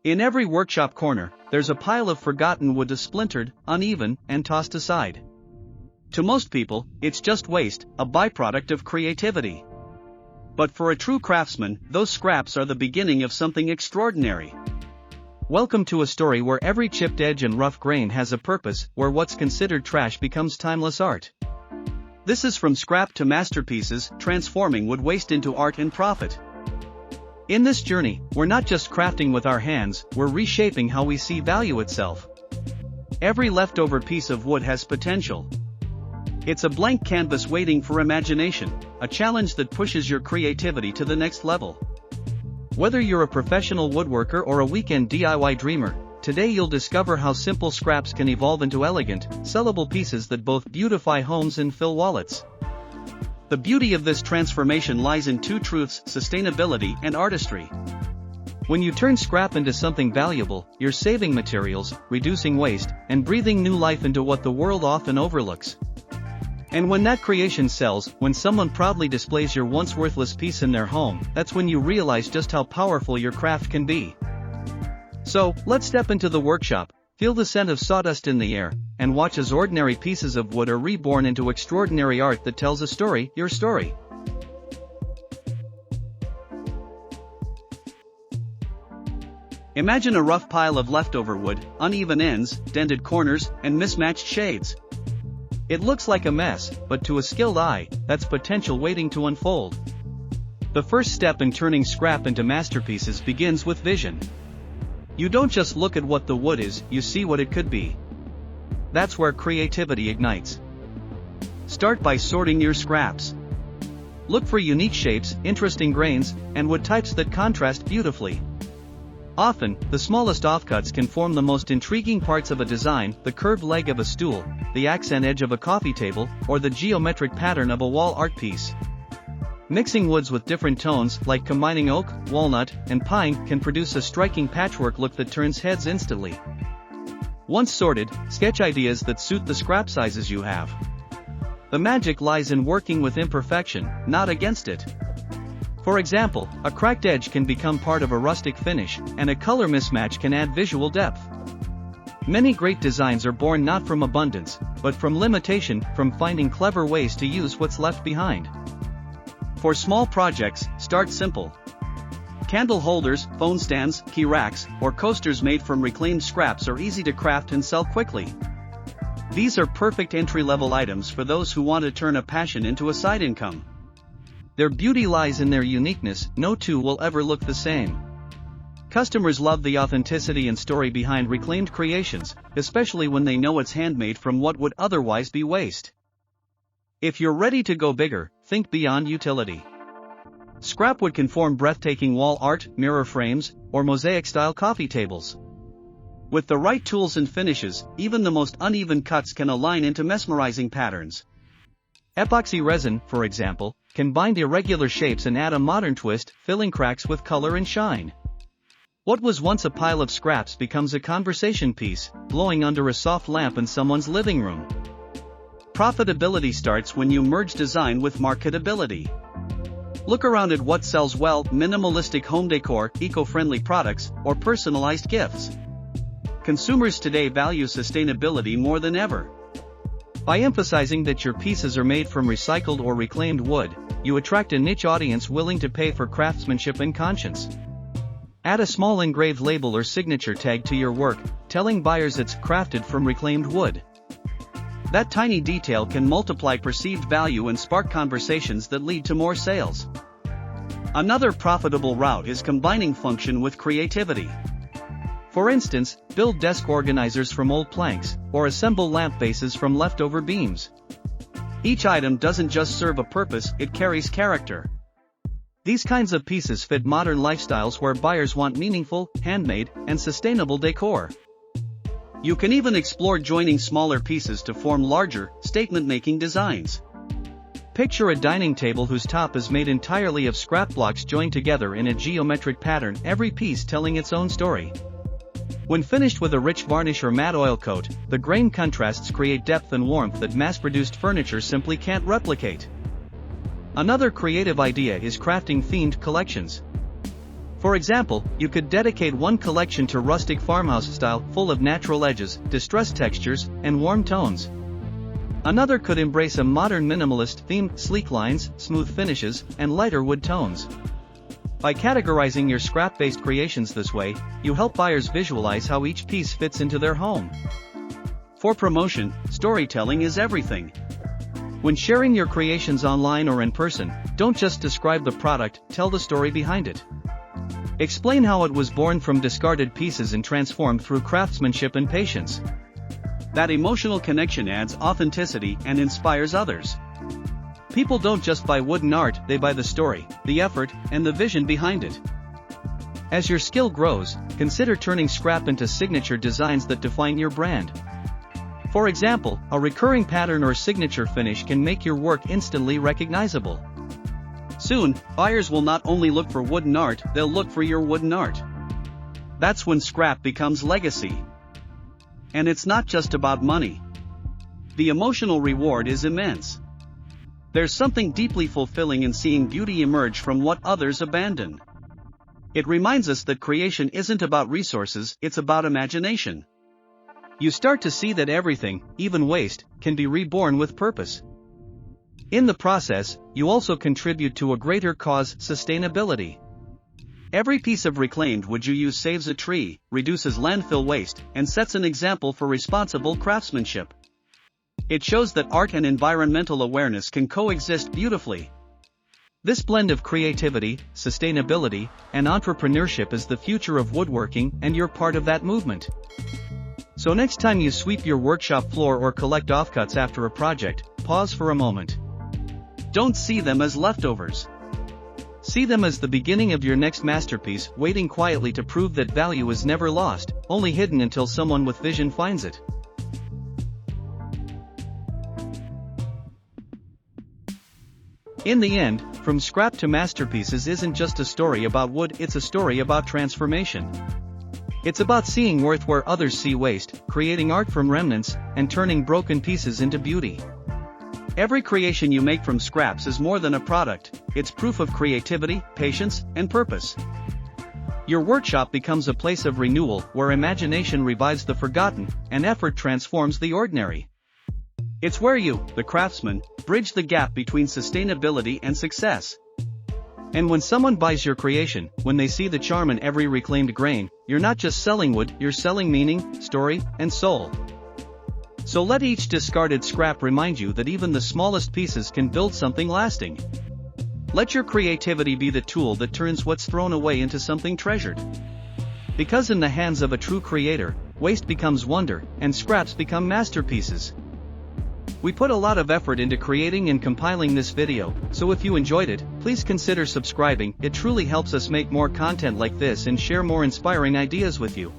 In every workshop corner, there's a pile of forgotten wood splintered, uneven, and tossed aside. To most people, it's just waste, a byproduct of creativity. But for a true craftsman, those scraps are the beginning of something extraordinary. Welcome to a story where every chipped edge and rough grain has a purpose, where what's considered trash becomes timeless art. This is From Scrap to Masterpieces, transforming wood waste into art and profit. In this journey, we're not just crafting with our hands, we're reshaping how we see value itself. Every leftover piece of wood has potential. It's a blank canvas waiting for imagination, a challenge that pushes your creativity to the next level. Whether you're a professional woodworker or a weekend DIY dreamer, today you'll discover how simple scraps can evolve into elegant, sellable pieces that both beautify homes and fill wallets. The beauty of this transformation lies in two truths: sustainability and artistry. When you turn scrap into something valuable, you're saving materials, reducing waste, and breathing new life into what the world often overlooks. And when that creation sells, when someone proudly displays your once worthless piece in their home, that's when you realize just how powerful your craft can be. So, let's step into the workshop, feel the scent of sawdust in the air, and watch as ordinary pieces of wood are reborn into extraordinary art that tells a story, your story. Imagine a rough pile of leftover wood, uneven ends, dented corners, and mismatched shades. It looks like a mess, but to a skilled eye, that's potential waiting to unfold. The first step in turning scrap into masterpieces begins with vision. You don't just look at what the wood is, you see what it could be. That's where creativity ignites. Start by sorting your scraps. Look for unique shapes, interesting grains, and wood types that contrast beautifully. Often, the smallest offcuts can form the most intriguing parts of a design: the curved leg of a stool, the accent edge of a coffee table, or the geometric pattern of a wall art piece. Mixing woods with different tones, like combining oak, walnut, and pine, can produce a striking patchwork look that turns heads instantly. Once sorted, sketch ideas that suit the scrap sizes you have. The magic lies in working with imperfection, not against it. For example, a cracked edge can become part of a rustic finish, and a color mismatch can add visual depth. Many great designs are born not from abundance, but from limitation, from finding clever ways to use what's left behind. For small projects, start simple. Candle holders, phone stands, key racks, or coasters made from reclaimed scraps are easy to craft and sell quickly. These are perfect entry-level items for those who want to turn a passion into a side income. Their beauty lies in their uniqueness. No two will ever look the same. Customers love the authenticity and story behind reclaimed creations, especially when they know it's handmade from what would otherwise be waste. If you're ready to go bigger, think beyond utility. Scrap wood can form breathtaking wall art, mirror frames, or mosaic-style coffee tables. With the right tools and finishes, even the most uneven cuts can align into mesmerizing patterns. Epoxy resin, for example, can bind irregular shapes and add a modern twist, filling cracks with color and shine. What was once a pile of scraps becomes a conversation piece, glowing under a soft lamp in someone's living room. Profitability starts when you merge design with marketability. Look around at what sells well: minimalistic home decor, eco-friendly products, or personalized gifts. Consumers today value sustainability more than ever. By emphasizing that your pieces are made from recycled or reclaimed wood, you attract a niche audience willing to pay for craftsmanship and conscience. Add a small engraved label or signature tag to your work, telling buyers it's crafted from reclaimed wood. That tiny detail can multiply perceived value and spark conversations that lead to more sales. Another profitable route is combining function with creativity. For instance, build desk organizers from old planks, or assemble lamp bases from leftover beams. Each item doesn't just serve a purpose, it carries character. These kinds of pieces fit modern lifestyles where buyers want meaningful, handmade, and sustainable decor. You can even explore joining smaller pieces to form larger, statement-making designs. Picture a dining table whose top is made entirely of scrap blocks joined together in a geometric pattern, every piece telling its own story. When finished with a rich varnish or matte oil coat, the grain contrasts create depth and warmth that mass-produced furniture simply can't replicate. Another creative idea is crafting themed collections. For example, you could dedicate one collection to rustic farmhouse style, full of natural edges, distressed textures, and warm tones. Another could embrace a modern minimalist theme, sleek lines, smooth finishes, and lighter wood tones. By categorizing your scrap-based creations this way, you help buyers visualize how each piece fits into their home. For promotion, storytelling is everything. When sharing your creations online or in person, don't just describe the product, tell the story behind it. Explain how it was born from discarded pieces and transformed through craftsmanship and patience. That emotional connection adds authenticity and inspires others. People don't just buy wooden art, they buy the story, the effort, and the vision behind it. As your skill grows, consider turning scrap into signature designs that define your brand. For example, a recurring pattern or signature finish can make your work instantly recognizable. Soon, buyers will not only look for wooden art, they'll look for your wooden art. That's when scrap becomes legacy. And it's not just about money. The emotional reward is immense. There's something deeply fulfilling in seeing beauty emerge from what others abandon. It reminds us that creation isn't about resources, it's about imagination. You start to see that everything, even waste, can be reborn with purpose. In the process, you also contribute to a greater cause, sustainability. Every piece of reclaimed wood you use saves a tree, reduces landfill waste, and sets an example for responsible craftsmanship. It shows that art and environmental awareness can coexist beautifully. This blend of creativity, sustainability, and entrepreneurship is the future of woodworking, and you're part of that movement. So next time you sweep your workshop floor or collect offcuts after a project, pause for a moment. Don't see them as leftovers. See them as the beginning of your next masterpiece, waiting quietly to prove that value is never lost, only hidden until someone with vision finds it. In the end, from scrap to masterpieces isn't just a story about wood, it's a story about transformation. It's about seeing worth where others see waste, creating art from remnants, and turning broken pieces into beauty. Every creation you make from scraps is more than a product, it's proof of creativity, patience, and purpose. Your workshop becomes a place of renewal where imagination revives the forgotten, and effort transforms the ordinary. It's where you, the craftsman, bridge the gap between sustainability and success. And when someone buys your creation, when they see the charm in every reclaimed grain, you're not just selling wood, you're selling meaning, story, and soul. So let each discarded scrap remind you that even the smallest pieces can build something lasting. Let your creativity be the tool that turns what's thrown away into something treasured. Because in the hands of a true creator, waste becomes wonder, and scraps become masterpieces. We put a lot of effort into creating and compiling this video, so if you enjoyed it, please consider subscribing. It truly helps us make more content like this and share more inspiring ideas with you.